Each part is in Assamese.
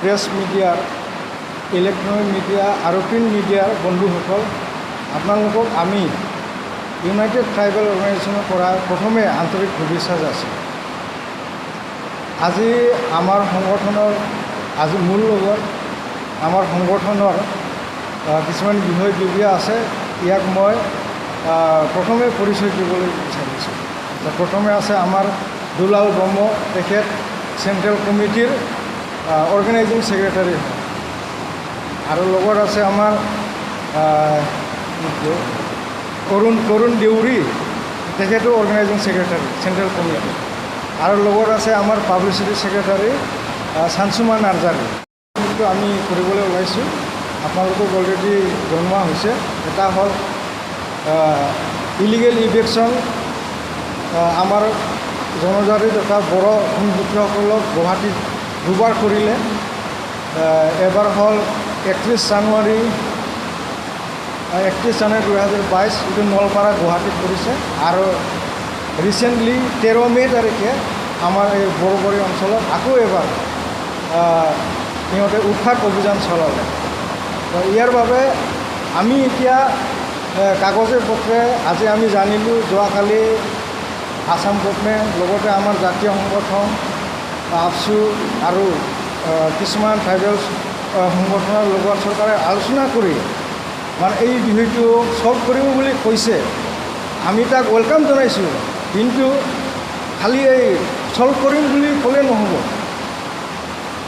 প্ৰেছ মিডিয়াৰ ইলেক্ট্ৰনিক মিডিয়া আৰু প্ৰিণ্ট মিডিয়াৰ বন্ধুসকল, আপোনালোকক আমি ইউনাইটেড ট্ৰাইবেল অৰ্গেনাইজেশ্যনৰ পৰা প্ৰথমে আন্তৰিক শুভেচ্ছা যাচিছোঁ। আজি আমাৰ সংগঠনৰ মূল লগত আমাৰ সংগঠনৰ কিছুমান বিষয়ববীয়া আছে। ইয়াক মই প্ৰথমে পৰিচয় দিবলৈ বিচাৰিছোঁ। প্ৰথমে আছে আমাৰ দুলাল ব্ৰহ্ম, তেখেত চেণ্ট্ৰেল কমিটিৰ অৰ্গেনাইজিং ছেক্ৰেটাৰী হয়। আৰু লগত আছে আমাৰ তৰুণ দেউৰী, তেখেতো অৰ্গেনাইজিং ছেক্ৰেটাৰী চেণ্ট্ৰেল কমিটি। আৰু লগত আছে আমাৰ পাব্লিচিটি ছেক্ৰেটাৰী চানচুমা নাৰ্জাৰী। কিন্তু আমি কৰিবলৈ ওলাইছোঁ, আপোনালোকক অলৰেডি জনোৱা হৈছে। এটা হ'ল ইলিগেল ইভিকশ্যন, আমাৰ জনজাতি তথা বড়ো ভূমিপুত্ৰসকলক গুৱাহাটীত দুবাৰ কৰিলে। এবাৰ হ'ল 31 জানুৱাৰী 2022, এইটো নলপাৰা গুৱাহাটীত কৰিছে। আৰু ৰিচেণ্টলি 13 মে' তাৰিখে আমাৰ এই বৰবৰী অঞ্চলত আকৌ এবাৰ সিহঁতে উৎখাত অভিযান চলালে। ইয়াৰ বাবে আমি এতিয়া কাগজে পত্ৰে আজি আমি জানিলোঁ, যোৱাকালি আসাম গভৰ্ণমেণ্ট লগতে আমাৰ জাতীয় সংগঠন আপচু আৰু কিছুমান ট্ৰাইবেল সংগঠনৰ লগত চৰকাৰে আলোচনা কৰি মানে এই বিষয়টো সলভ কৰিব বুলি কৈছে। আমি তাক ৱেলকাম জনাইছোঁ, কিন্তু খালি এই সলভ কৰিম বুলি ক'লে নহ'ব,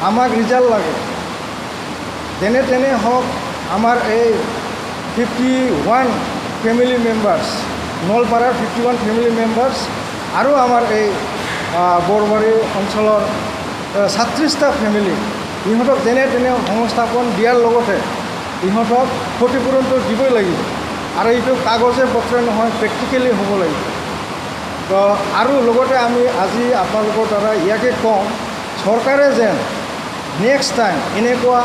আমাক ৰিজাল্ট লাগে। যেনে তেনে হওক, আমাৰ এই 51 ফেমিলি মেম্বাৰ্ছ, নলপাৰাৰ 51 ফেমিলি মেম্বাৰ্ছ আৰু আমাৰ এই বৰবাৰী অঞ্চলৰ 36টা ফেমিলি, ইহঁতক যেনে তেনে সংস্থাপন দিয়াৰ লগতে ইহঁতক ক্ষতিপূৰণটো দিবই লাগিব। আৰু এইটো কাগজে পত্ৰে নহয়, প্ৰেক্টিকেলি হ'ব লাগিব। তো আৰু লগতে আমি আজি আপোনালোকৰ দ্বাৰা ইয়াকে কওঁ, চৰকাৰে যেন নেক্সট টাইম এনেকুৱা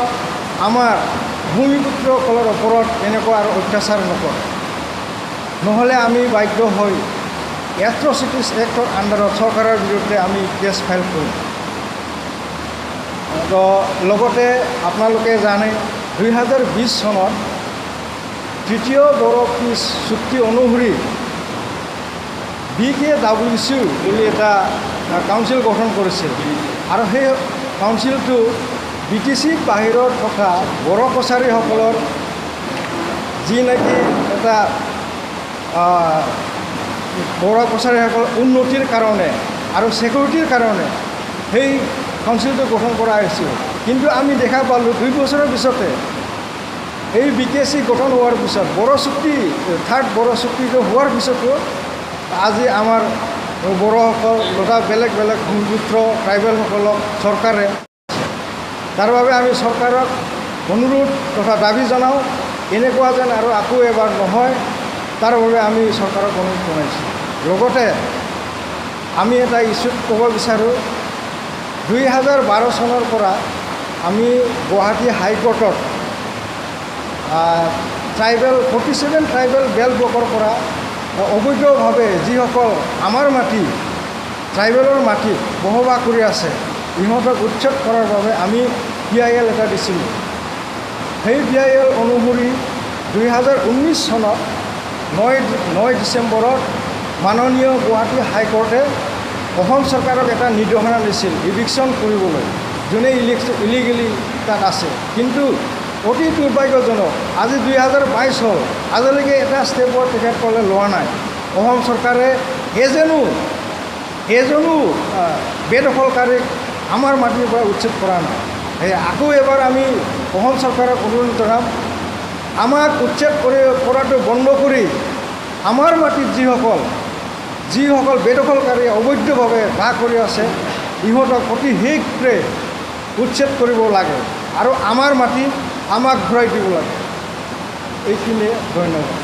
আমাৰ ভূমিপুত্ৰসকলৰ ওপৰত এনেকুৱা আৰু অত্যাচাৰ নকৰে। নহ'লে আমি বাধ্য হৈ এট্ৰচিটিছ এক্টৰ আণ্ডাৰত চৰকাৰৰ বিৰুদ্ধে আমি কেছ ফাইল কৰিম। তো লগতে আপোনালোকে জানে 2020 চনত তৃতীয় বড়ো পিছ চুক্তি অনুসৰি BKWC বুলি এটা কাউন্সিল গঠন কৰিছিল। আৰু সেই কাউন্সিলটো BTCৰ বাহিৰত থকা বড়ো কছাৰীসকলৰ যি নেকি এটা বড়ো কছাৰীসকলৰ উন্নতিৰ কাৰণে আৰু ছিকিউৰিটিৰ কাৰণে সেই কাউন্সিলটো গঠন কৰা হৈছিল। কিন্তু আমি দেখা পালোঁ 2 বছৰৰ পিছতে এই BKC গঠন হোৱাৰ পিছত বড়ো চুক্তি, থাৰ্ড বড়ো চুক্তিটো হোৱাৰ পিছতো আজি আমাৰ বড়োসকল তথা বেলেগ বেলেগ ভূমিপুত্ৰ ট্ৰাইবেলসকলক চৰকাৰে, তাৰ বাবে আমি চৰকাৰক অনুৰোধ তথা দাবী জনাওঁ, এনেকুৱা যেন আৰু আকৌ এবাৰ নহয়, তাৰ বাবে আমি চৰকাৰক অনুৰোধ জনাইছোঁ। লগতে আমি এটা ইছ্যুত ক'ব বিচাৰোঁ, 2012 চনৰ পৰা আমি গুৱাহাটী হাইকোৰ্টত 47 ট্ৰাইবেল বেল ব্লকৰ পৰা অবৈধভাৱে যিসকল আমাৰ মাটি, ট্ৰাইবেলৰ মাটিত বসবাস কৰি আছে, ইহঁতক উচ্ছেদ কৰাৰ বাবে আমি PIL এটা দিছিলোঁ। সেই PIL অনুসৰি 2019 চনত 9 ডিচেম্বৰত মাননীয় গুৱাহাটী হাইকোৰ্টে অসম চৰকাৰক এটা নিৰ্দেশনা দিছিল ইভিকশ্যন কৰিবলৈ, যোনে ইলিগেলি তাত আছে। কিন্তু অতি দুৰ্ভাগ্যজনক, আজি 2022 হ'ল, আজিলৈকে এটা ষ্টেপৰ তেখেতসকলে লোৱা নাই। অসম চৰকাৰে এজনো বেদখলকাৰীক আমাৰ মাটিৰ পৰা উচ্ছেদ কৰা নাই। সেই আকৌ এবাৰ আমি অসম চৰকাৰক অনুৰোধ জনাম, আমাক উচ্ছেদ কৰাটো বন্ধ কৰি আমাৰ মাটিত যিসকল বেদখলকাৰী অবৈধভাৱে বাস কৰি আছে, ইহঁতক অতি শীঘ্ৰে উচ্ছেদ কৰিব লাগে আৰু আমাৰ মাটি আমাক ঘূৰাই দিব লাগে। এইখিনিয়ে, ধন্যবাদ।